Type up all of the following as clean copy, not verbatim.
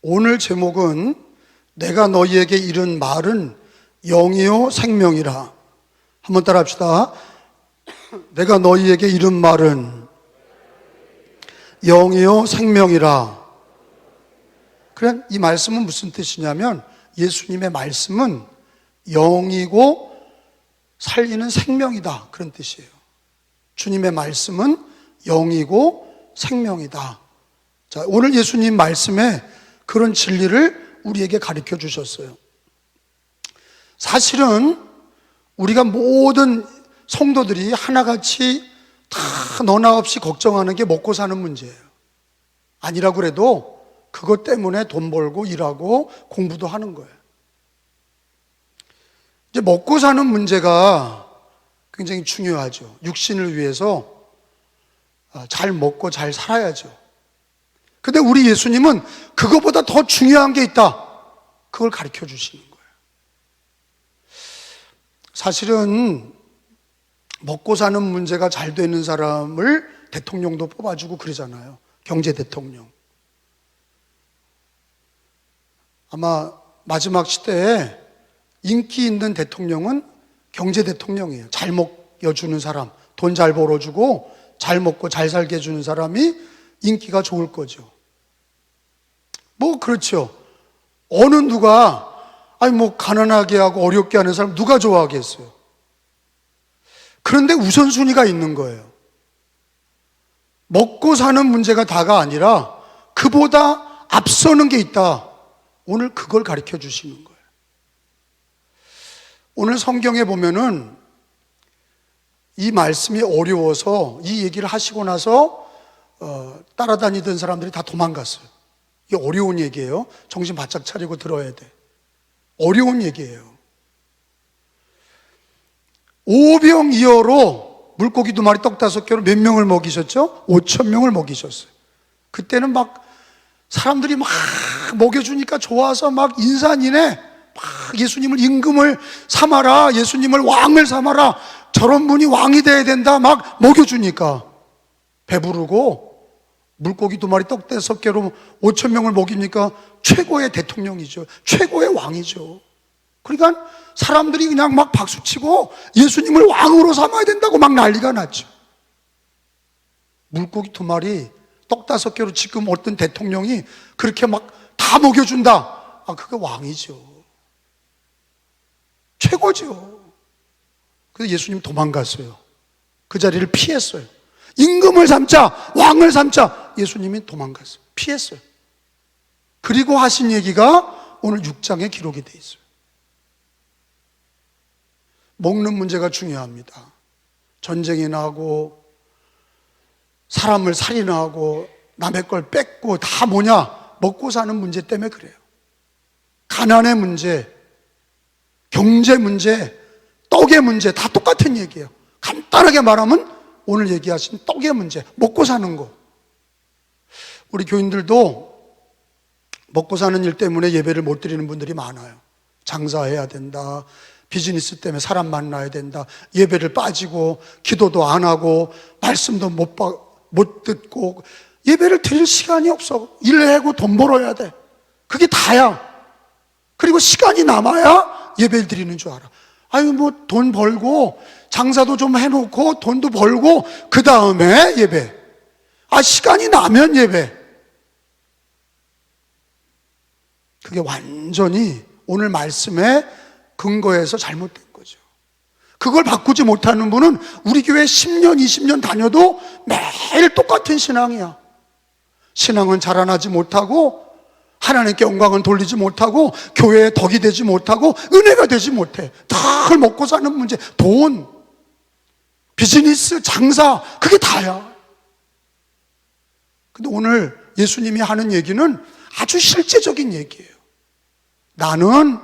오늘 제목은 내가 너희에게 이른 말은 영이요 생명이라. 한번 따라 합시다. 내가 너희에게 이른 말은 영이요 생명이라. 그래, 이 말씀은 무슨 뜻이냐면 예수님의 말씀은 영이고 살리는 생명이다, 그런 뜻이에요. 주님의 말씀은 영이고 생명이다. 자, 오늘 예수님 말씀에 그런 진리를 우리에게 가르쳐 주셨어요. 사실은 우리가 모든 성도들이 하나같이 다 너나 없이 걱정하는 게 먹고 사는 문제예요. 아니라고 그래도 그것 때문에 돈 벌고 일하고 공부도 하는 거예요. 이제 먹고 사는 문제가 굉장히 중요하죠. 육신을 위해서 잘 먹고 잘 살아야죠. 근데 우리 예수님은 그거보다 더 중요한 게 있다, 그걸 가르쳐 주시는 거예요. 사실은 먹고 사는 문제가 잘 되는 사람을 대통령도 뽑아주고 그러잖아요. 경제 대통령. 아마 마지막 시대에 인기 있는 대통령은 경제 대통령이에요. 잘 먹여주는 사람, 돈 잘 벌어주고 잘 먹고 잘 살게 해주는 사람이 인기가 좋을 거죠. 뭐 그렇죠. 어느 누가 가난하게 하고 어렵게 하는 사람 누가 좋아하겠어요. 그런데 우선순위가 있는 거예요. 먹고 사는 문제가 다가 아니라 그보다 앞서는 게 있다. 오늘 그걸 가르쳐 주시는 거예요. 오늘 성경에 보면은 이 말씀이 어려워서 이 얘기를 하시고 나서 따라다니던 사람들이 다 도망갔어요. 이게 어려운 얘기예요. 정신 바짝 차리고 들어야 돼. 어려운 얘기예요. 오병이어로 물고기 2마리 떡 5개로 몇 명을 먹이셨죠? 5,000명을 먹이셨어요. 그때는 막 사람들이 막 먹여주니까 좋아서 막 인산인해 막 예수님을 임금을 삼아라, 예수님을 왕을 삼아라, 저런 분이 왕이 돼야 된다 막 먹여주니까 배부르고 물고기 2마리 떡 5개로 5,000명을 먹이니까 최고의 대통령이죠. 최고의 왕이죠. 그러니까 사람들이 그냥 막 박수치고 예수님을 왕으로 삼아야 된다고 막 난리가 났죠. 물고기 2마리 떡 5개로 지금 어떤 대통령이 그렇게 막 다 먹여준다, 그게 왕이죠. 최고죠. 그래서 예수님 도망갔어요. 그 자리를 피했어요. 임금을 삼자, 왕을 삼자, 예수님이 도망갔어요. 피했어요. 그리고 하신 얘기가 오늘 6장에 기록이 돼 있어요. 먹는 문제가 중요합니다. 전쟁이 나고 사람을 살인하고 남의 걸 뺏고 다 뭐냐? 먹고 사는 문제 때문에 그래요. 가난의 문제, 경제 문제, 떡의 문제 다 똑같은 얘기예요. 간단하게 말하면 오늘 얘기하신 떡의 문제, 먹고 사는 거. 우리 교인들도 먹고 사는 일 때문에 예배를 못 드리는 분들이 많아요. 장사해야 된다, 비즈니스 때문에 사람 만나야 된다, 예배를 빠지고 기도도 안 하고 말씀도 못 듣고 예배를 드릴 시간이 없어. 일하고 돈 벌어야 돼. 그게 다야. 그리고 시간이 남아야 예배를 드리는 줄 알아. 돈 벌고 장사도 좀 해놓고 돈도 벌고 그 다음에 예배. 시간이 나면 예배. 그게 완전히 오늘 말씀에 근거해서 잘못된 거죠. 그걸 바꾸지 못하는 분은 우리 교회 10년, 20년 다녀도 매일 똑같은 신앙이야. 신앙은 자라나지 못하고 하나님께 영광은 돌리지 못하고 교회에 덕이 되지 못하고 은혜가 되지 못해. 다 먹고 사는 문제, 돈, 비즈니스, 장사, 그게 다야. 근데 오늘 예수님이 하는 얘기는 아주 실제적인 얘기예요. 나는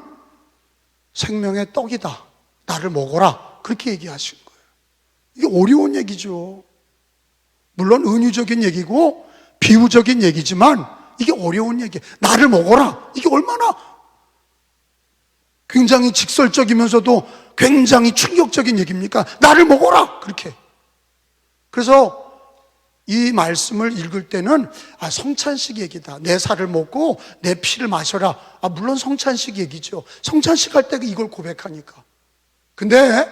생명의 떡이다, 나를 먹어라, 그렇게 얘기하신 거예요. 이게 어려운 얘기죠. 물론 은유적인 얘기고 비유적인 얘기지만 이게 어려운 얘기예요. 나를 먹어라, 이게 얼마나 굉장히 직설적이면서도 굉장히 충격적인 얘기입니까? 나를 먹어라, 그렇게. 그래서 이 말씀을 읽을 때는 성찬식 얘기다. 내 살을 먹고 내 피를 마셔라. 물론 성찬식 얘기죠. 성찬식 할 때 이걸 고백하니까. 근데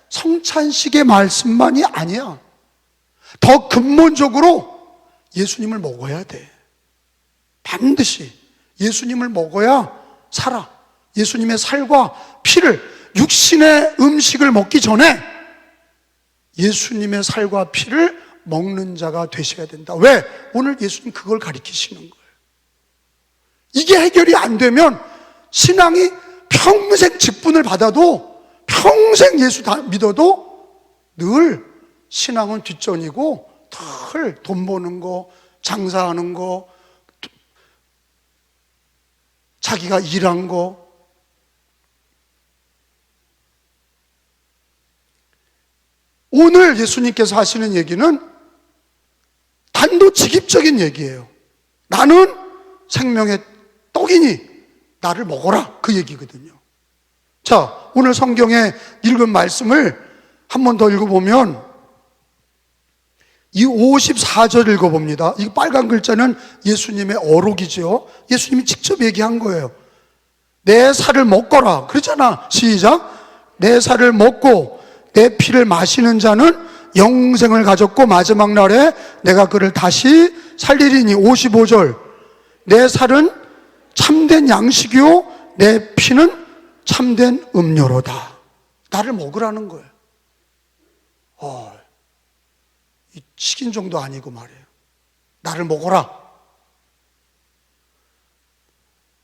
성찬식의 말씀만이 아니야. 더 근본적으로 예수님을 먹어야 돼. 반드시 예수님을 먹어야 살아. 예수님의 살과 피를, 육신의 음식을 먹기 전에 예수님의 살과 피를 먹는 자가 되셔야 된다. 왜? 오늘 예수님 그걸 가르치시는 거예요. 이게 해결이 안 되면 신앙이 평생 직분을 받아도, 평생 예수 다 믿어도 늘 신앙은 뒷전이고 늘 돈 버는 거, 장사하는 거, 자기가 일한 거. 오늘 예수님께서 하시는 얘기는 단도직입적인 얘기예요. 나는 생명의 떡이니 나를 먹어라, 그 얘기거든요. 자, 오늘 성경에 읽은 말씀을 한 번 더 읽어보면 이 54절 읽어봅니다. 이 빨간 글자는 예수님의 어록이죠. 예수님이 직접 얘기한 거예요. 내 살을 먹거라 그랬잖아. 시작. 내 살을 먹고 내 피를 마시는 자는 영생을 가졌고 마지막 날에 내가 그를 다시 살리리니. 55절. 내 살은 참된 양식이요 내 피는 참된 음료로다. 나를 먹으라는 거예요. 이 식인종도 아니고 말이에요. 나를 먹어라.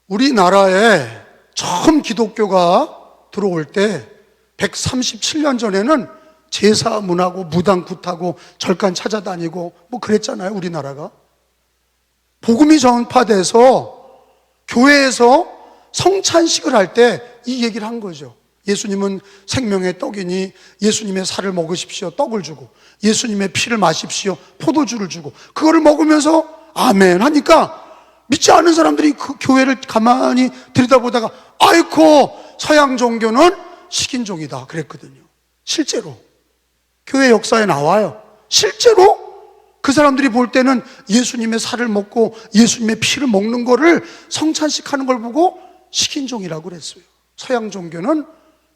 우리나라에 처음 기독교가 들어올 때 137년 전에는 제사 문하고 무당 굿하고 절간 찾아다니고 뭐 그랬잖아요. 우리나라가 복음이 전파돼서 교회에서 성찬식을 할 때 이 얘기를 한 거죠. 예수님은 생명의 떡이니 예수님의 살을 먹으십시오, 떡을 주고, 예수님의 피를 마십시오, 포도주를 주고, 그거를 먹으면서 아멘 하니까 믿지 않은 사람들이 그 교회를 가만히 들여다보다가 아이고 서양 종교는 식인종이다 그랬거든요. 실제로 교회 역사에 나와요. 실제로 그 사람들이 볼 때는 예수님의 살을 먹고 예수님의 피를 먹는 거를 성찬식 하는 걸 보고 식인종이라고 그랬어요. 서양 종교는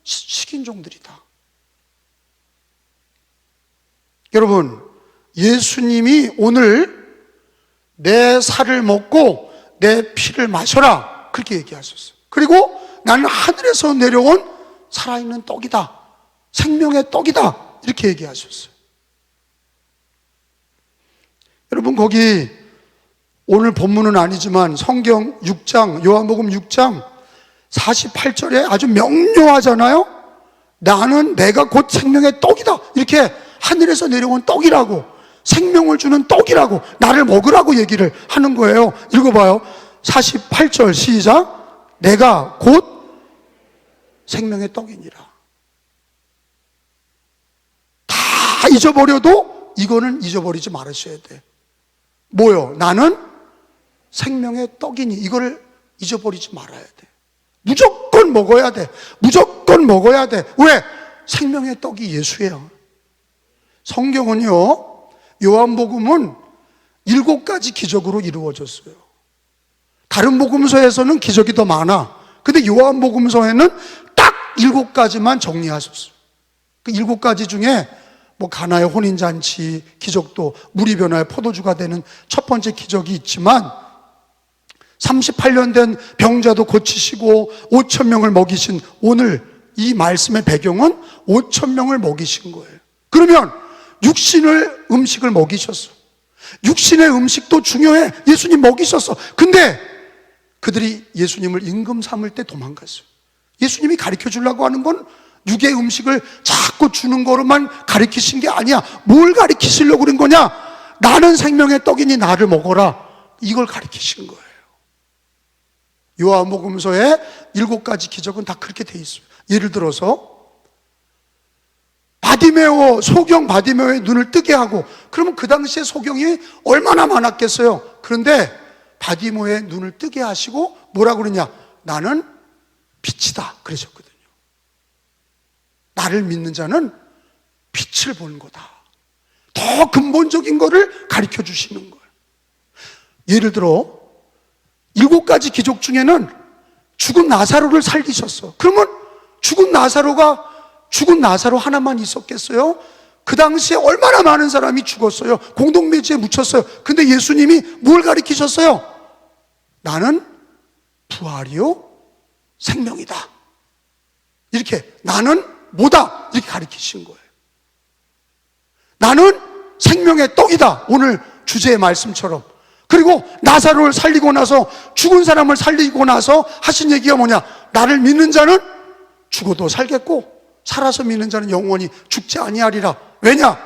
식인종들이다. 여러분, 예수님이 오늘 내 살을 먹고 내 피를 마셔라 그렇게 얘기하셨어요. 그리고 나는 하늘에서 내려온 살아있는 떡이다, 생명의 떡이다 이렇게 얘기하셨어요. 여러분, 거기 오늘 본문은 아니지만 성경 6장, 요한복음 6장 48절에 아주 명료하잖아요. 나는 내가 곧 생명의 떡이다, 이렇게 하늘에서 내려온 떡이라고, 생명을 주는 떡이라고, 나를 먹으라고 얘기를 하는 거예요. 읽어봐요. 48절 시작. 내가 곧 생명의 떡이니라. 다 잊어버려도 이거는 잊어버리지 말으셔야 돼. 뭐요? 나는 생명의 떡이니, 이거를 잊어버리지 말아야 돼. 무조건 먹어야 돼. 무조건 먹어야 돼. 왜? 생명의 떡이 예수예요. 성경은요, 요한복음은 7가지 기적으로 이루어졌어요. 다른 복음서에서는 기적이 더 많아. 근데 요한복음서에는 딱 7가지만 정리하셨어요. 그 7가지 중에 뭐 가나의 혼인잔치 기적도, 물이 변화에 포도주가 되는 첫 번째 기적이 있지만 38년 된 병자도 고치시고 5,000명을 먹이신, 오늘 이 말씀의 배경은 5,000명을 먹이신 거예요. 그러면 육신을 음식을 먹이셨어. 육신의 음식도 중요해. 예수님 먹이셨어. 근데 그들이 예수님을 임금 삼을 때 도망갔어요. 예수님이 가르쳐 주려고 하는 건 육의 음식을 자꾸 주는 거로만 가르치신 게 아니야. 뭘 가르치시려고 그런 거냐? 나는 생명의 떡이니 나를 먹어라, 이걸 가르치신 거예요. 요한복음서에 7가지 기적은 다 그렇게 돼 있어요. 예를 들어서 바디메오, 소경 바디메오의 눈을 뜨게 하고, 그러면 그 당시에 소경이 얼마나 많았겠어요. 그런데 바디메오의 눈을 뜨게 하시고 뭐라고 그러냐? 나는 빛이다 그러셨거든요. 나를 믿는 자는 빛을 보는 거다. 더 근본적인 거를 가르쳐 주시는 거예요. 예를 들어 7가지 기적 중에는 죽은 나사로를 살리셨어. 그러면 죽은 나사로 하나만 있었겠어요? 그 당시에 얼마나 많은 사람이 죽었어요. 공동묘지에 묻혔어요. 근데 예수님이 뭘 가르치셨어요? 나는 부활이요 생명이다. 이렇게 나는 뭐다? 이렇게 가르치신 거예요. 나는 생명의 떡이다. 오늘 주제의 말씀처럼. 그리고 나사로를 살리고 나서, 죽은 사람을 살리고 나서 하신 얘기가 뭐냐? 나를 믿는 자는 죽어도 살겠고 살아서 믿는 자는 영원히 죽지 아니하리라. 왜냐?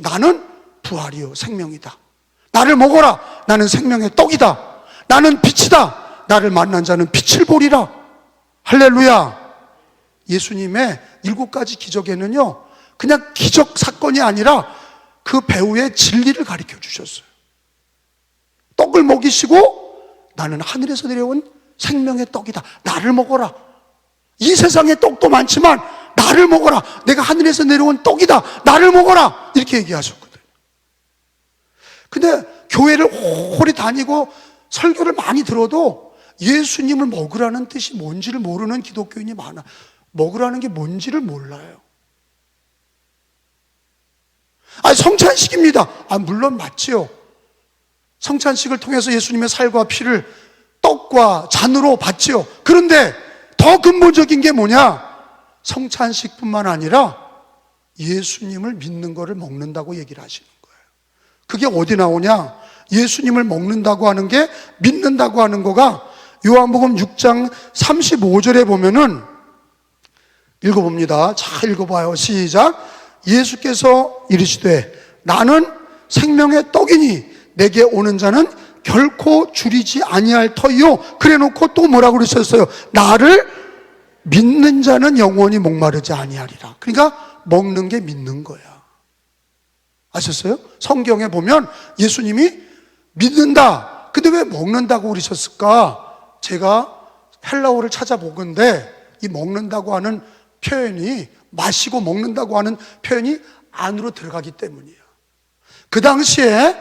나는 부활이요 생명이다. 나를 먹어라. 나는 생명의 떡이다. 나는 빛이다. 나를 만난 자는 빛을 보리라. 할렐루야. 예수님의 7가지 기적에는요, 그냥 기적 사건이 아니라 그 배우의 진리를 가르쳐 주셨어요. 떡을 먹이시고 나는 하늘에서 내려온 생명의 떡이다. 나를 먹어라. 이 세상에 떡도 많지만 나를 먹어라. 내가 하늘에서 내려온 떡이다. 나를 먹어라. 이렇게 얘기하셨거든요. 근데 교회를 오래 다니고 설교를 많이 들어도 예수님을 먹으라는 뜻이 뭔지를 모르는 기독교인이 많아. 먹으라는 게 뭔지를 몰라요. 성찬식입니다. 물론 맞지요. 성찬식을 통해서 예수님의 살과 피를 떡과 잔으로 받지요. 그런데 더 근본적인 게 뭐냐? 성찬식뿐만 아니라 예수님을 믿는 거를 먹는다고 얘기를 하시는 거예요. 그게 어디 나오냐? 예수님을 먹는다고 하는 게, 믿는다고 하는 거가 요한복음 6장 35절에 보면은, 읽어봅니다. 잘 읽어봐요. 시작. 예수께서 이르시되 나는 생명의 떡이니 내게 오는 자는 결코 줄이지 아니할 터이요. 그래놓고 또 뭐라고 그러셨어요? 나를 믿는 자는 영원히 목마르지 아니하리라. 그러니까 먹는 게 믿는 거야. 아셨어요? 성경에 보면 예수님이 믿는다. 근데 왜 먹는다고 그러셨을까? 제가 헬라어를 찾아보건대 이 먹는다고 하는 표현이, 마시고 먹는다고 하는 표현이 안으로 들어가기 때문이에요. 그 당시에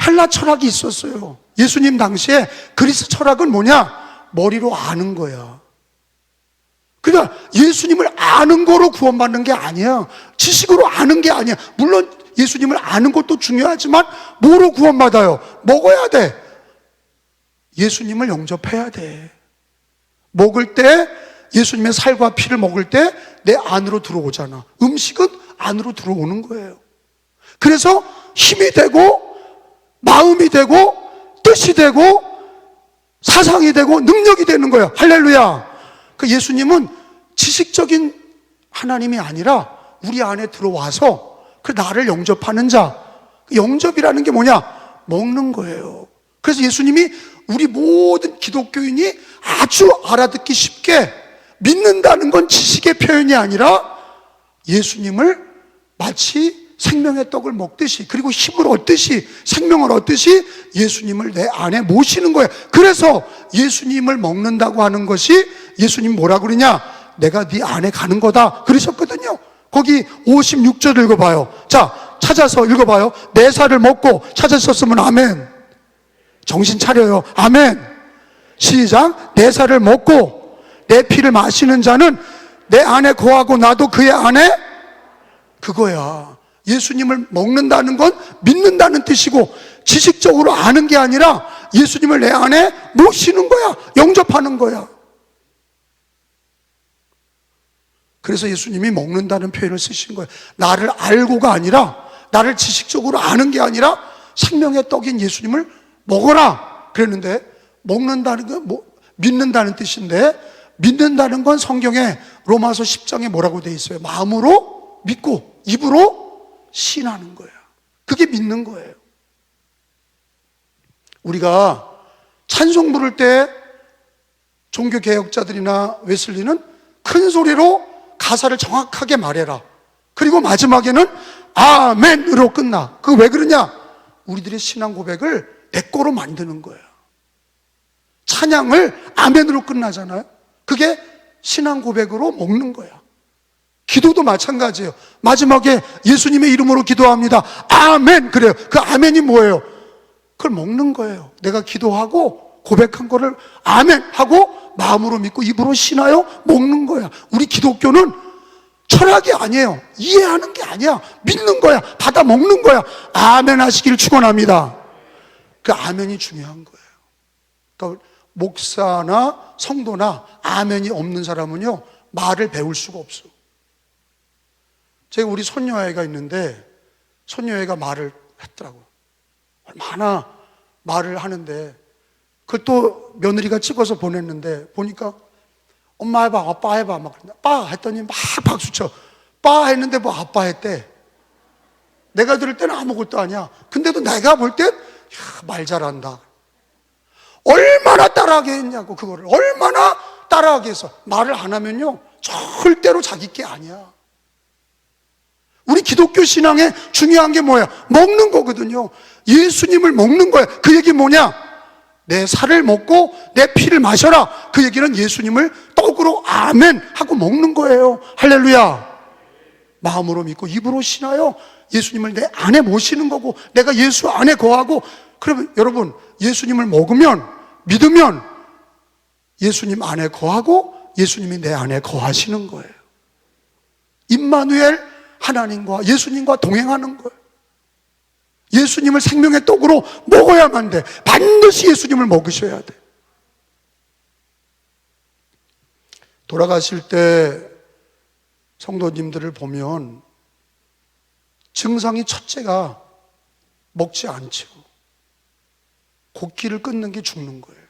헬라 철학이 있었어요. 예수님 당시에 그리스 철학은 뭐냐? 머리로 아는 거야. 그러니까 예수님을 아는 거로 구원받는 게 아니야. 지식으로 아는 게 아니야. 물론 예수님을 아는 것도 중요하지만 뭐로 구원받아요? 먹어야 돼. 예수님을 영접해야 돼. 먹을 때, 예수님의 살과 피를 먹을 때 내 안으로 들어오잖아. 음식은 안으로 들어오는 거예요. 그래서 힘이 되고 마음이 되고 뜻이 되고 사상이 되고 능력이 되는 거예요. 할렐루야. 그 예수님은 지식적인 하나님이 아니라 우리 안에 들어와서 그 나를 영접하는 자, 그 영접이라는 게 뭐냐? 먹는 거예요. 그래서 예수님이 우리 모든 기독교인이 아주 알아듣기 쉽게, 믿는다는 건 지식의 표현이 아니라 예수님을 마치 생명의 떡을 먹듯이, 그리고 힘을 얻듯이, 생명을 얻듯이 예수님을 내 안에 모시는 거예요. 그래서 예수님을 먹는다고 하는 것이, 예수님 뭐라 그러냐? 내가 네 안에 가는 거다 그러셨거든요. 거기 56절 읽어봐요. 자, 찾아서 읽어봐요. 내 살을 먹고, 찾았었으면 아멘. 정신 차려요. 아멘. 시작. 내 살을 먹고 내 피를 마시는 자는 내 안에 거하고 나도 그의 안에, 그거야. 예수님을 먹는다는 건 믿는다는 뜻이고, 지식적으로 아는 게 아니라 예수님을 내 안에 모시는 거야. 영접하는 거야. 그래서 예수님이 먹는다는 표현을 쓰신 거예요. 나를 알고가 아니라, 나를 지식적으로 아는 게 아니라 생명의 떡인 예수님을 먹어라 그랬는데, 먹는다는 건 믿는다는 뜻인데, 믿는다는 건 성경에 로마서 10장에 뭐라고 돼 있어요? 마음으로 믿고 입으로 신하는 거예요. 그게 믿는 거예요. 우리가 찬송 부를 때 종교개혁자들이나 웨슬리는 큰 소리로 가사를 정확하게 말해라. 그리고 마지막에는 아멘으로 끝나. 그거 왜 그러냐? 우리들의 신앙 고백을 내 거로 만드는 거예요. 찬양을 아멘으로 끝나잖아요. 그게 신앙 고백으로 먹는 거야. 기도도 마찬가지예요. 마지막에 예수님의 이름으로 기도합니다. 아멘. 그래요. 그 아멘이 뭐예요? 그걸 먹는 거예요. 내가 기도하고 고백한 거를 아멘 하고 마음으로 믿고 입으로 신하여 먹는 거야. 우리 기독교는 철학이 아니에요. 이해하는 게 아니야. 믿는 거야. 받아 먹는 거야. 아멘 하시기를 축원합니다. 그 아멘이 중요한 거예요. 그러니까 목사나 성도나 아멘이 없는 사람은요, 말을 배울 수가 없어. 제가 우리 손녀아이가 있는데 손녀아이가 말을 했더라고요. 얼마나 말을 하는데 그걸 또 며느리가 찍어서 보냈는데 보니까 엄마 해봐, 아빠 해봐 막 그런다. 빠 했더니 막 박수쳐. 빠 했는데 뭐 아빠 했대. 내가 들을 때는 아무것도 아니야. 근데도 내가 볼 땐 말 잘한다. 얼마나 따라하게 했냐고. 그거를 얼마나 따라하게 해서 말을 안 하면요 절대로 자기 게 아니야. 우리 기독교 신앙에 중요한 게 뭐야? 먹는 거거든요. 예수님을 먹는 거야. 그 얘기 뭐냐? 내 살을 먹고 내 피를 마셔라. 그 얘기는 예수님을 떡으로 아멘 하고 먹는 거예요. 할렐루야. 마음으로 믿고 입으로 신하여 예수님을 내 안에 모시는 거고, 내가 예수 안에 거하고. 그러면 여러분, 예수님을 먹으면, 믿으면 예수님 안에 거하고 예수님이 내 안에 거하시는 거예요. 임마누엘, 하나님과 예수님과 동행하는 거예요. 예수님을 생명의 떡으로 먹어야만 돼. 반드시 예수님을 먹으셔야 돼. 돌아가실 때 성도님들을 보면 증상이 첫째가 먹지 않죠. 곡기를 끊는 게 죽는 거예요.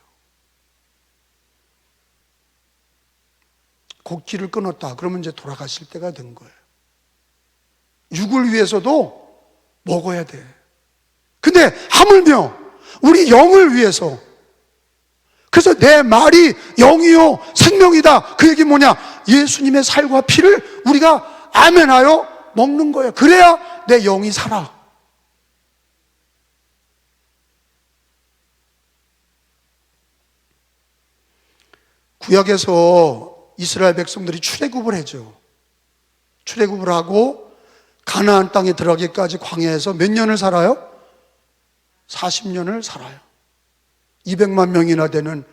곡기를 끊었다. 그러면 이제 돌아가실 때가 된 거예요. 육을 위해서도 먹어야 돼. 근데 하물며 우리 영을 위해서, 그래서 내 말이 영이요 생명이다. 그 얘기 뭐냐? 예수님의 살과 피를 우리가 아멘하여 먹는 거예요. 그래야 내 영이 살아. 구약에서 이스라엘 백성들이 출애굽을 하죠. 출애굽을 하고 가나안 땅에 들어가기까지 광야에서 몇 년을 살아요? 40년을 살아요. 200만 명이나 되는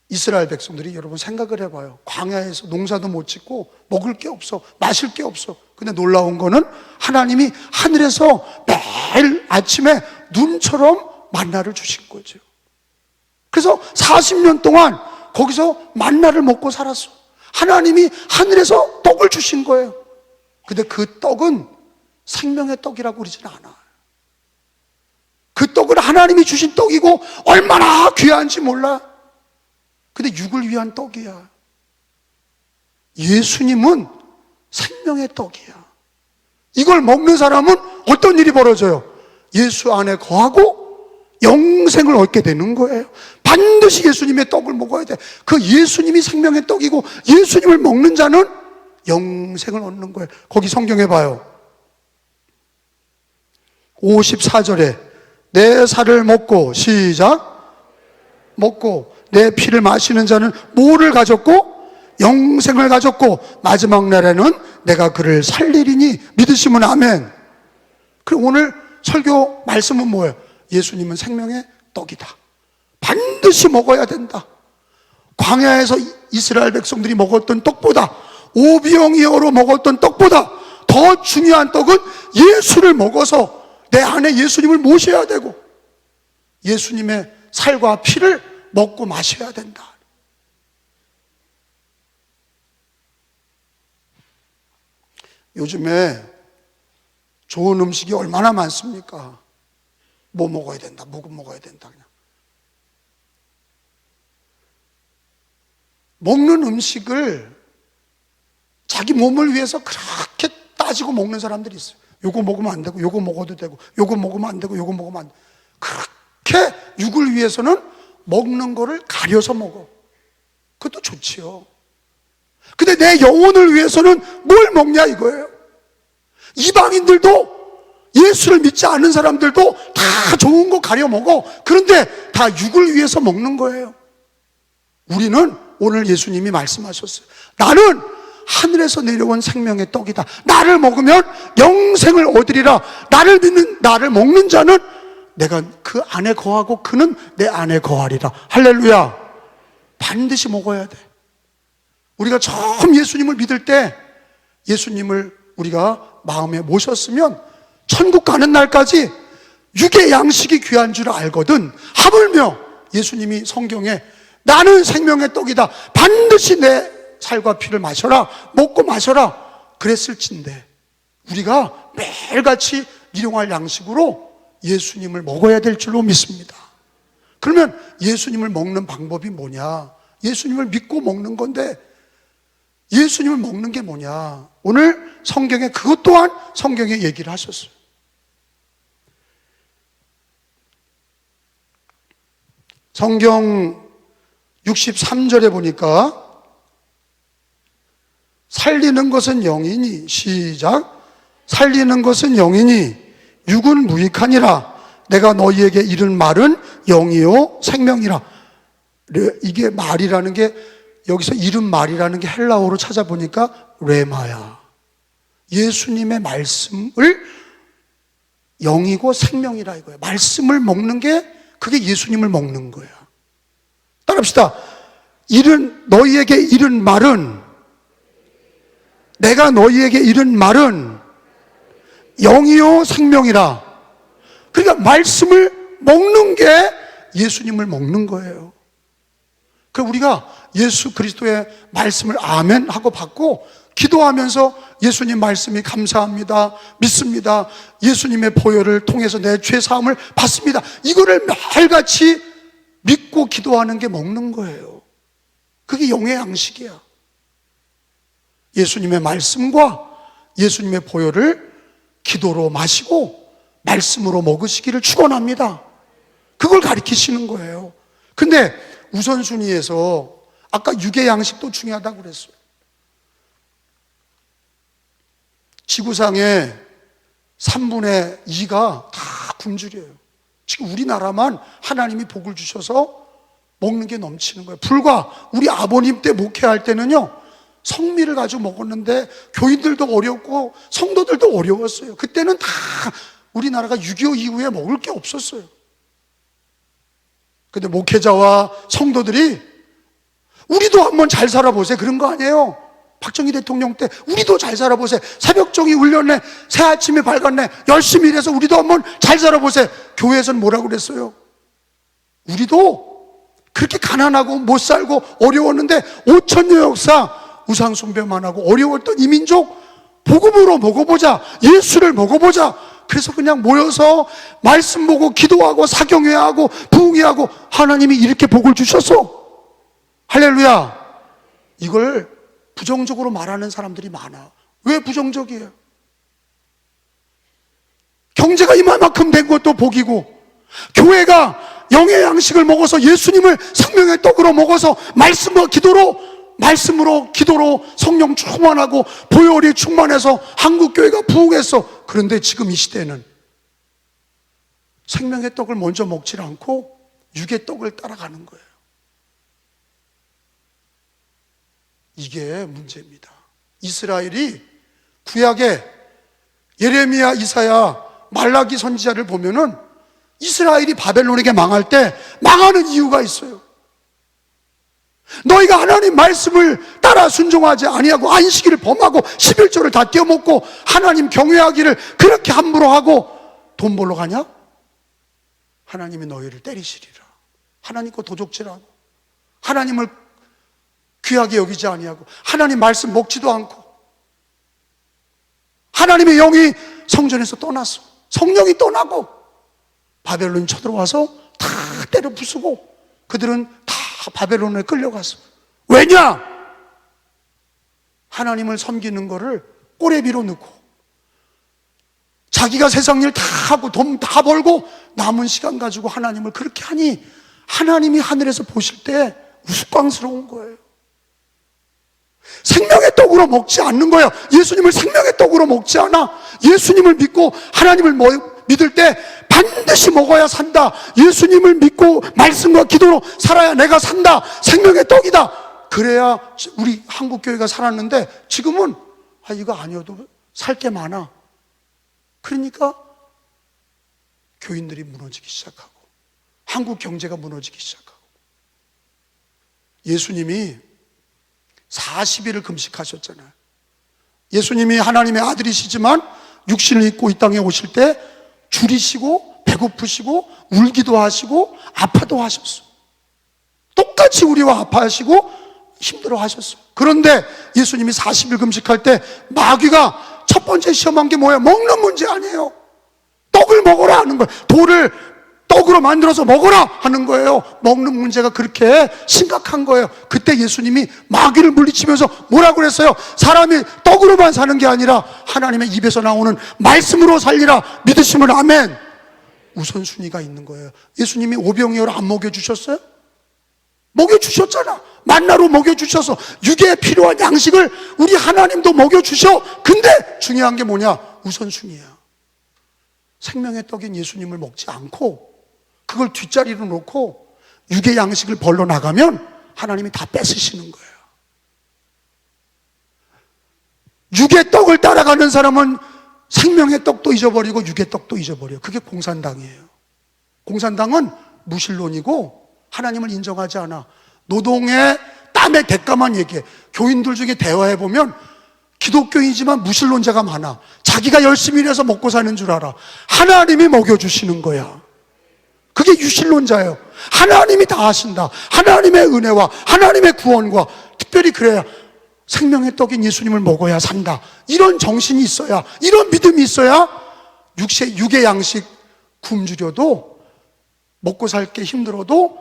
이스라엘 백성들이, 여러분 생각을 해봐요. 광야에서 농사도 못 짓고 먹을 게 없어, 마실 게 없어. 근데 놀라운 거는 하나님이 하늘에서 매일 아침에 눈처럼 만나를 주신 거죠. 그래서 40년 동안 거기서 만나를 먹고 살았어. 하나님이 하늘에서 떡을 주신 거예요. 근데 그 떡은 생명의 떡이라고 그러지는 않아요. 그 떡은 하나님이 주신 떡이고 얼마나 귀한지 몰라. 근데 육을 위한 떡이야. 예수님은 생명의 떡이야. 이걸 먹는 사람은 어떤 일이 벌어져요? 예수 안에 거하고 영생을 얻게 되는 거예요. 반드시 예수님의 떡을 먹어야 돼. 그 예수님이 생명의 떡이고 예수님을 먹는 자는 영생을 얻는 거예요. 거기 성경에 봐요. 54절에 내 살을 먹고, 시작, 먹고 내 피를 마시는 자는 뭐를 가졌고? 영생을 가졌고 마지막 날에는 내가 그를 살리리니 믿으시면 아멘. 그럼 오늘 설교 말씀은 뭐예요? 예수님은 생명의 떡이다. 반드시 먹어야 된다. 광야에서 이스라엘 백성들이 먹었던 떡보다, 오병이어로 먹었던 떡보다 더 중요한 떡은 예수를 먹어서 내 안에 예수님을 모셔야 되고 예수님의 살과 피를 먹고 마셔야 된다. 요즘에 좋은 음식이 얼마나 많습니까? 뭐 먹어야 된다, 뭐 먹어야 된다. 그냥 먹는 음식을 자기 몸을 위해서 그렇게 따지고 먹는 사람들이 있어요. 요거 먹으면 안 되고, 요거 먹어도 되고, 요거 먹으면 안 되고, 요거 먹으면 안 되고. 그렇게 육을 위해서는 먹는 거를 가려서 먹어. 그것도 좋지요. 근데 내 영혼을 위해서는 뭘 먹냐 이거예요. 이방인들도, 예수를 믿지 않는 사람들도 다 좋은 거 가려 먹어. 그런데 다 육을 위해서 먹는 거예요. 우리는 오늘 예수님이 말씀하셨어요. 나는 하늘에서 내려온 생명의 떡이다. 나를 먹으면 영생을 얻으리라. 나를 먹는 자는 내가 그 안에 거하고 그는 내 안에 거하리라. 할렐루야. 반드시 먹어야 돼. 우리가 처음 예수님을 믿을 때 예수님을 우리가 마음에 모셨으면 천국 가는 날까지 육의 양식이 귀한 줄 알거든. 하물며 예수님이 성경에 나는 생명의 떡이다. 반드시 내 살과 피를 마셔라. 먹고 마셔라. 그랬을진데 우리가 매일같이 일용할 양식으로 예수님을 먹어야 될 줄로 믿습니다. 그러면 예수님을 먹는 방법이 뭐냐? 예수님을 믿고 먹는 건데 예수님을 먹는 게 뭐냐? 오늘 성경에 그것 또한 성경에 얘기를 하셨어요. 성경 63절에 보니까 살리는 것은 영이니, 시작, 살리는 것은 영이니 육은 무익하니라. 내가 너희에게 이른 말은 영이요 생명이라. 이게 말이라는 게, 여기서 이른 말이라는 게 헬라어로 찾아보니까 레마야. 예수님의 말씀을 영이고 생명이라 이거예요. 말씀을 먹는 게 그게 예수님을 먹는 거야. 따라합시다. 너희에게 이른 말은, 내가 너희에게 이른 말은 영이요 생명이라. 그러니까 말씀을 먹는 게 예수님을 먹는 거예요. 그럼 우리가 예수 그리스도의 말씀을 아멘 하고 받고 기도하면서 예수님 말씀이 감사합니다, 믿습니다, 예수님의 보혈을 통해서 내 죄 사함을 받습니다, 이거를 매일같이 믿고 기도하는 게 먹는 거예요. 그게 영의 양식이야. 예수님의 말씀과 예수님의 보혈을 기도로 마시고 말씀으로 먹으시기를 축원합니다. 그걸 가르치시는 거예요. 근데 우선순위에서 아까 육의 양식도 중요하다고 그랬어요. 지구상의 3분의 2가 다 굶주려요. 지금 우리나라만 하나님이 복을 주셔서 먹는 게 넘치는 거예요. 불과 우리 아버님 때 목회할 때는요, 성미를 가지고 먹었는데 교인들도 어렵고 성도들도 어려웠어요. 그때는 다 우리나라가 6.25 이후에 먹을 게 없었어요. 근데 목회자와 성도들이 우리도 한번 잘 살아보세요. 그런 거 아니에요. 박정희 대통령 때 우리도 잘 살아보세요. 새벽종이 울렸네, 새아침이 밝았네, 열심히 일해서 우리도 한번 잘 살아보세요. 교회에서는 뭐라고 그랬어요? 우리도 그렇게 가난하고 못 살고 어려웠는데 5천년 역사 우상 숭배만 하고 어려웠던 이 민족 복음으로 먹어보자, 예수를 먹어보자. 그래서 그냥 모여서 말씀 보고 기도하고 사경회하고 부흥회하고 하나님이 이렇게 복을 주셨어. 할렐루야. 이걸 부정적으로 말하는 사람들이 많아. 왜 부정적이에요? 경제가 이만큼 된 것도 복이고, 교회가 영의 양식을 먹어서 예수님을 생명의 떡으로 먹어서 말씀으로 기도로 성령 충만하고 보혈이 충만해서 한국교회가 부흥했어. 그런데 지금 이 시대는 생명의 떡을 먼저 먹지 않고 육의 떡을 따라가는 거예요. 이게 문제입니다. 이스라엘이 구약에 예레미야, 이사야, 말라기 선지자를 보면은 이스라엘이 바벨론에게 망할 때 망하는 이유가 있어요. 너희가 하나님 말씀을 따라 순종하지 아니하고 안식일을 범하고 11조를 다 떼어먹고 하나님 경외하기를 그렇게 함부로 하고 돈 벌러 가냐? 하나님이 너희를 때리시리라. 하나님과 도적질하고 하나님을 귀하게 여기지 아니하고 하나님 말씀 먹지도 않고 하나님의 영이 성전에서 떠났어. 성령이 떠나고 바벨론이 쳐들어와서 다 때려 부수고 그들은 다 바벨론에 끌려갔어. 왜냐? 하나님을 섬기는 거를 꼬레비로 넣고 자기가 세상 일 다 하고 돈 다 벌고 남은 시간 가지고 하나님을 그렇게 하니 하나님이 하늘에서 보실 때 우스꽝스러운 거예요. 생명의 떡으로 먹지 않는 거예요. 예수님을 생명의 떡으로 먹지 않아. 예수님을 믿고 하나님을 믿을 때 반드시 먹어야 산다. 예수님을 믿고 말씀과 기도로 살아야 내가 산다. 생명의 떡이다. 그래야 우리 한국교회가 살았는데 지금은 이거 아니어도 살 게 많아. 그러니까 교인들이 무너지기 시작하고 한국 경제가 무너지기 시작하고. 예수님이 40일을 금식하셨잖아요. 예수님이 하나님의 아들이시지만 육신을 입고 이 땅에 오실 때 줄이시고 배고프시고 울기도 하시고 아파도 하셨어요. 똑같이 우리와 아파하시고 힘들어 하셨어요. 그런데 예수님이 40일 금식할 때 마귀가 첫 번째 시험한 게 뭐예요? 먹는 문제 아니에요. 떡을 먹어라 하는 거예요. 돌을 떡으로 만들어서 먹어라 하는 거예요. 먹는 문제가 그렇게 심각한 거예요. 그때 예수님이 마귀를 물리치면서 뭐라고 그랬어요? 사람이 떡으로만 사는 게 아니라 하나님의 입에서 나오는 말씀으로 살리라. 믿으시면 아멘. 우선순위가 있는 거예요. 예수님이 오병이어를 안 먹여주셨어요? 먹여주셨잖아. 만나로 먹여주셔서 육에 필요한 양식을 우리 하나님도 먹여주셔. 근데 중요한 게 뭐냐? 우선순위야. 생명의 떡인 예수님을 먹지 않고 그걸 뒷자리로 놓고 육의 양식을 벌러 나가면 하나님이 다 뺏으시는 거예요. 육의 떡을 따라가는 사람은 생명의 떡도 잊어버리고 육의 떡도 잊어버려요. 그게 공산당이에요. 공산당은 무신론이고 하나님을 인정하지 않아. 노동의 땀의 대가만 얘기해. 교인들 중에 대화해보면 기독교인이지만 무신론자가 많아. 자기가 열심히 일해서 먹고 사는 줄 알아. 하나님이 먹여주시는 거야. 그게 유신론자예요. 하나님이 다 하신다. 하나님의 은혜와 하나님의 구원과 특별히 그래야 생명의 떡인 예수님을 먹어야 산다. 이런 정신이 있어야, 이런 믿음이 있어야 육의 양식 굶주려도 먹고 살 게 힘들어도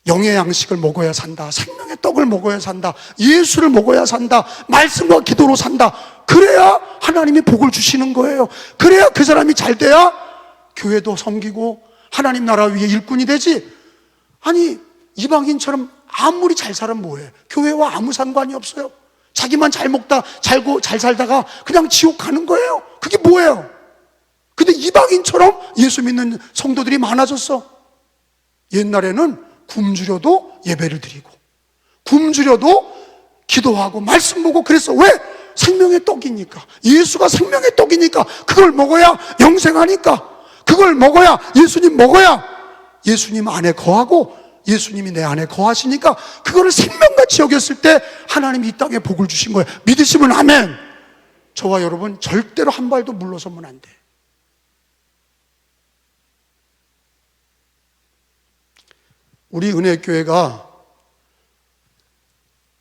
영의 양식을 먹어야 산다. 생명의 떡을 먹어야 산다. 예수를 먹어야 산다. 말씀과 기도로 산다. 그래야 하나님이 복을 주시는 거예요. 그래야 그 사람이 잘 돼야 교회도 섬기고 하나님 나라 위에 일꾼이 되지. 아니 이방인처럼 아무리 잘 살면 뭐해? 교회와 아무 상관이 없어요. 자기만 잘 먹다 잘 살다가 그냥 지옥 가는 거예요. 그게 뭐예요? 근데 이방인처럼 예수 믿는 성도들이 많아졌어. 옛날에는 굶주려도 예배를 드리고 굶주려도 기도하고 말씀 보고 그랬어. 왜? 생명의 떡이니까. 예수가 생명의 떡이니까. 그걸 먹어야 영생하니까. 그걸 먹어야 예수님 먹어야 예수님 안에 거하고 예수님이 내 안에 거하시니까 그거를 생명같이 여겼을 때 하나님이 이 땅에 복을 주신 거예요. 믿으시면 아멘. 저와 여러분 절대로 한 발도 물러서면 안 돼. 우리 은혜교회가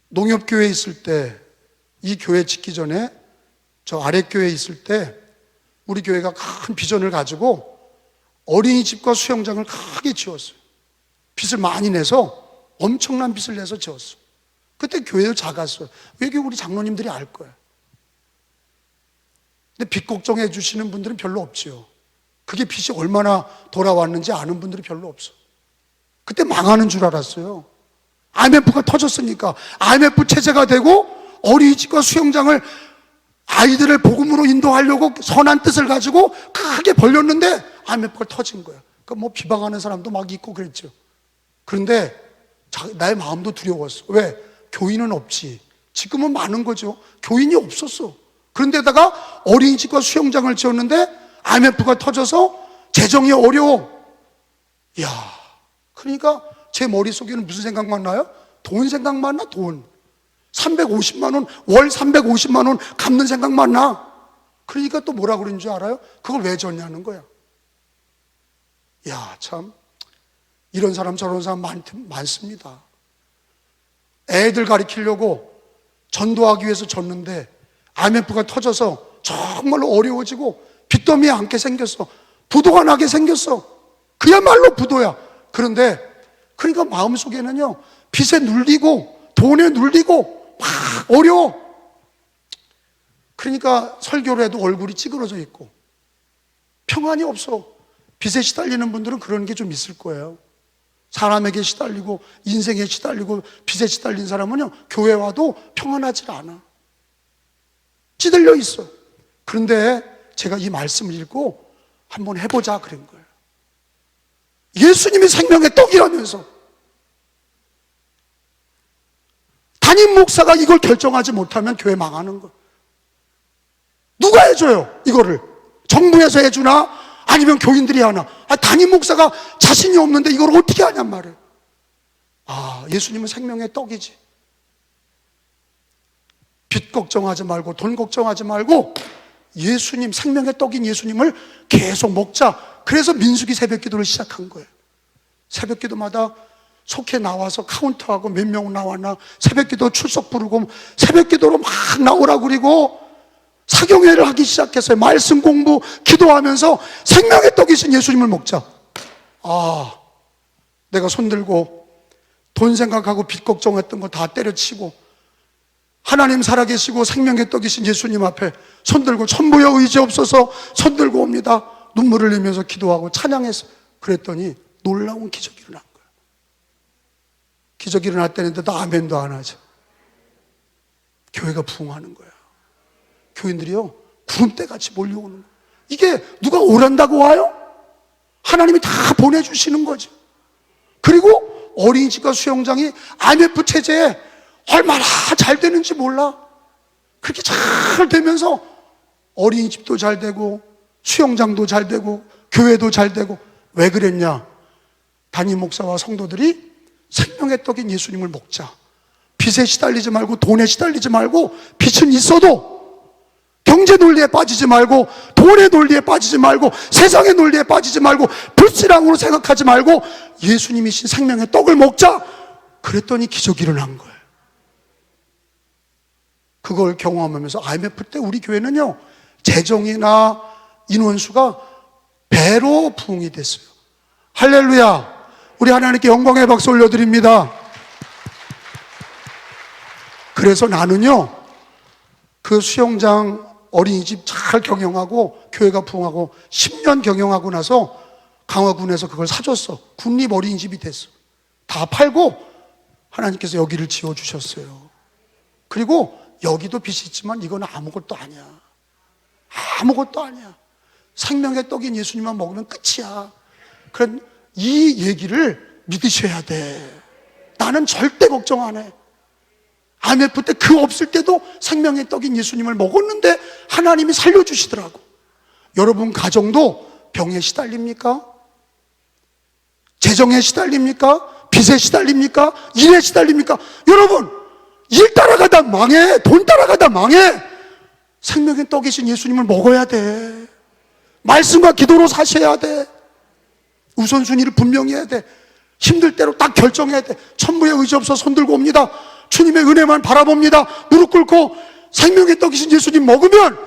농협교회에 있을 때, 이 교회 짓기 전에 저 아랫교회에 있을 때 우리 교회가 큰 비전을 가지고 어린이집과 수영장을 크게 지었어요. 빚을 많이 내서 엄청난 빚을 내서 지었어요. 그때 교회도 작았어요. 여기 우리 장로님들이 알 거예요. 근데 빚 걱정해 주시는 분들은 별로 없지요. 그게 빚이 얼마나 돌아왔는지 아는 분들이 별로 없어. 그때 망하는 줄 알았어요. IMF가 터졌으니까. IMF 체제가 되고 어린이집과 수영장을 아이들을 복음으로 인도하려고 선한 뜻을 가지고 크게 벌렸는데 IMF가 터진 거야. 그러니까 뭐 비방하는 사람도 막 있고 그랬죠. 그런데 나의 마음도 두려웠어. 왜? 교인은 없지. 지금은 많은 거죠. 교인이 없었어. 그런데다가 어린이집과 수영장을 지었는데 IMF가 터져서 재정이 어려워. 이야, 그러니까 제 머릿속에는 무슨 생각만 나요? 돈 생각만 나, 돈. 350만 원, 월 350만 원 갚는 생각만 나. 그러니까 또 뭐라 그러는 줄 알아요? 그걸 왜 졌냐는 거야. 야, 참 이런 사람 저런 사람 많습니다. 애들 가르치려고 전도하기 위해서 졌는데 IMF가 터져서 정말로 어려워지고 빚더미에 앉게 생겼어. 부도가 나게 생겼어. 그야말로 부도야. 그런데 그러니까 마음속에는요 빚에 눌리고 돈에 눌리고 막 어려워. 그러니까 설교를 해도 얼굴이 찌그러져 있고 평안이 없어. 빚에 시달리는 분들은 그런 게 좀 있을 거예요. 사람에게 시달리고 인생에 시달리고 빚에 시달린 사람은요 교회 와도 평안하지 않아. 찌들려 있어. 그런데 제가 이 말씀을 읽고 한번 해보자 그런 거예요. 예수님이 생명의 떡이라면서 담임 목사가 이걸 결정하지 못하면 교회 망하는 거예요. 누가 해줘요, 이거를? 정부에서 해주나? 아니면 교인들이 하나? 담임 목사가 자신이 없는데 이걸 어떻게 하냔 말이에요. 예수님은 생명의 떡이지. 빚 걱정하지 말고 돈 걱정하지 말고 예수님, 생명의 떡인 예수님을 계속 먹자. 그래서 민수기 새벽 기도를 시작한 거예요. 새벽 기도마다 속해 나와서 카운트하고 몇 명 나왔나, 새벽 기도 출석 부르고 새벽 기도로 막 나오라고 그리고 사경회를 하기 시작했어요. 말씀 공부, 기도하면서 생명의 떡이신 예수님을 먹자. 내가 손들고 돈 생각하고 빚 걱정했던 거 다 때려치고 하나님 살아계시고 생명의 떡이신 예수님 앞에 손들고 천부여 의지 없어서 손들고 옵니다. 눈물을 흘리면서 기도하고 찬양해서 그랬더니 놀라운 기적이 일어난 거예요. 기적이 일어났다는데도 아멘도 안 하죠. 교회가 부흥하는 거야. 교인들이요, 구름대같이 몰려오는 거예요. 이게 누가 오란다고 와요? 하나님이 다 보내주시는 거죠. 그리고 어린이집과 수영장이 IMF 체제에 얼마나 잘 되는지 몰라. 그렇게 잘 되면서 어린이집도 잘 되고 수영장도 잘 되고 교회도 잘 되고. 왜 그랬냐? 담임 목사와 성도들이 생명의 떡인 예수님을 먹자. 빚에 시달리지 말고 돈에 시달리지 말고, 빚은 있어도 경제 논리에 빠지지 말고 돈의 논리에 빠지지 말고 세상의 논리에 빠지지 말고 불신앙으로 생각하지 말고 예수님이신 생명의 떡을 먹자. 그랬더니 기적이 일어난 거예요. 그걸 경험하면서 IMF 때 우리 교회는요, 재정이나 인원수가 배로 부흥이 됐어요. 할렐루야. 우리 하나님께 영광의 박수 올려드립니다. 그래서 나는요, 그 수영장, 어린이집 잘 경영하고 교회가 부흥하고 10년 경영하고 나서 강화군에서 그걸 사줬어. 군립 어린이집이 됐어. 다 팔고 하나님께서 여기를 지어주셨어요. 그리고 여기도 빚이 있지만 이건 아무것도 아니야. 아무것도 아니야. 생명의 떡인 예수님만 먹으면 끝이야. 그런 이 얘기를 믿으셔야 돼. 나는 절대 걱정 안 해. IMF 때 그 없을 때도 생명의 떡인 예수님을 먹었는데 하나님이 살려주시더라고. 여러분 가정도 병에 시달립니까? 재정에 시달립니까? 빚에 시달립니까? 일에 시달립니까? 여러분, 일 따라가다 망해. 돈 따라가다 망해. 생명의 떡이신 예수님을 먹어야 돼. 말씀과 기도로 사셔야 돼. 우선순위를 분명히 해야 돼. 힘들 대로 딱 결정해야 돼. 천부의 의지 없어 손들고 옵니다. 주님의 은혜만 바라봅니다. 무릎 꿇고 생명의 떡이신 예수님 먹으면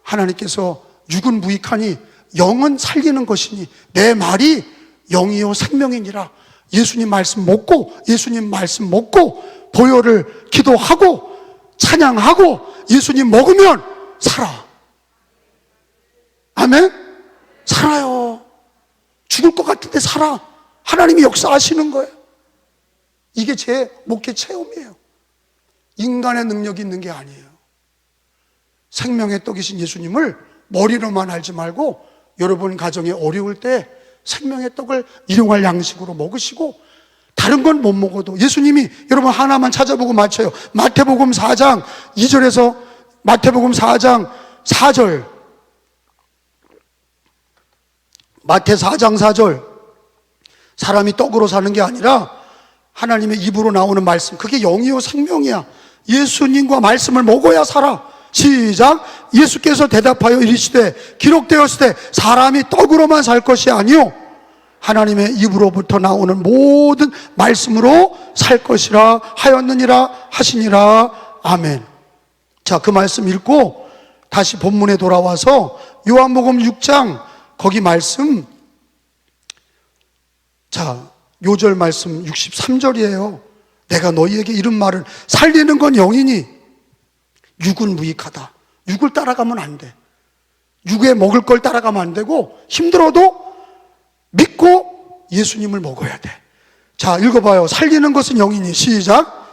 하나님께서 육은 무익하니 영은 살리는 것이니 내 말이 영이요 생명이니라. 예수님 말씀 먹고, 예수님 말씀 먹고 보혈을 기도하고 찬양하고 예수님 먹으면 살아. 아멘? 살아요. 죽을 것 같은데 살아. 하나님이 역사하시는 거예요. 이게 제 목회 체험이에요. 인간의 능력이 있는 게 아니에요. 생명의 떡이신 예수님을 머리로만 알지 말고 여러분 가정에 어려울 때 생명의 떡을 일용할 양식으로 먹으시고, 다른 건 못 먹어도 예수님이, 여러분 하나만 찾아보고 맞춰요. 마태복음 4장 2절에서 마태복음 4장 4절, 마태 4장 4절, 사람이 떡으로 사는 게 아니라 하나님의 입으로 나오는 말씀, 그게 영이요 생명이야. 예수님과 말씀을 먹어야 살아. 시작. 예수께서 대답하여 이르시되 기록되었을 때 사람이 떡으로만 살 것이 아니요 하나님의 입으로부터 나오는 모든 말씀으로 살 것이라 하였느니라 하시니라. 아멘. 자, 그 말씀 읽고 다시 본문에 돌아와서 요한복음 6장 거기 말씀, 자, 요절 말씀 63절이에요. 내가 너희에게 이른 말은 살리는 건 영이니 육은 무익하다. 육을 따라가면 안 돼. 육에 먹을 걸 따라가면 안 되고 힘들어도 믿고 예수님을 먹어야 돼. 자, 읽어봐요. 살리는 것은 영이니. 시작.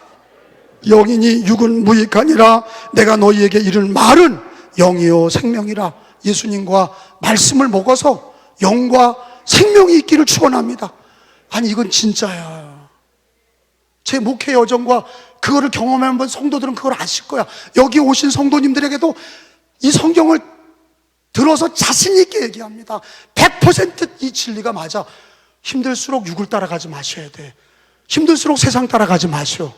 영이니 육은 무익하니라. 내가 너희에게 이른 말은 영이요 생명이라. 예수님과 말씀을 먹어서 영과 생명이 있기를 축원합니다. 아니 이건 진짜야. 제 목회 여정과 그거를 경험한 성도들은 그걸 아실 거야. 여기 오신 성도님들에게도 이 성경을 들어서 자신 있게 얘기합니다. 100% 이 진리가 맞아. 힘들수록 육을 따라가지 마셔야 돼. 힘들수록 세상 따라가지 마셔.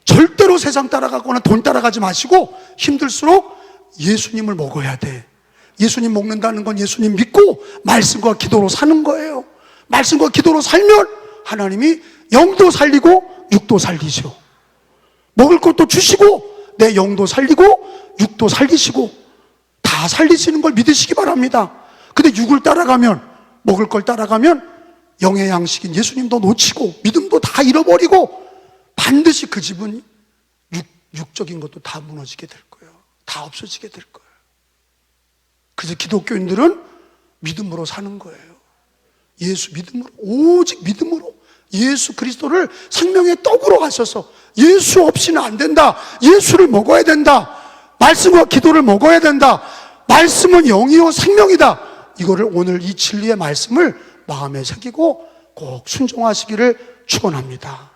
절대로 세상 따라가거나 돈 따라가지 마시고 힘들수록 예수님을 먹어야 돼. 예수님 먹는다는 건 예수님 믿고 말씀과 기도로 사는 거예요. 말씀과 기도로 살면 하나님이 영도 살리고 육도 살리죠. 먹을 것도 주시고 내 영도 살리고 육도 살리시고 다 살리시는 걸 믿으시기 바랍니다. 근데 육을 따라가면, 먹을 걸 따라가면 영의 양식인 예수님도 놓치고 믿음도 다 잃어버리고 반드시 그 집은 육적인 것도 다 무너지게 될 거예요. 다 없어지게 될 거예요. 그래서 기독교인들은 믿음으로 사는 거예요. 예수 믿음으로, 오직 믿음으로 예수 그리스도를 생명의 떡으로 하셔서 예수 없이는 안 된다. 예수를 먹어야 된다. 말씀과 기도를 먹어야 된다. 말씀은 영이요 생명이다. 이거를 오늘 이 진리의 말씀을 마음에 새기고 꼭 순종하시기를 축원합니다.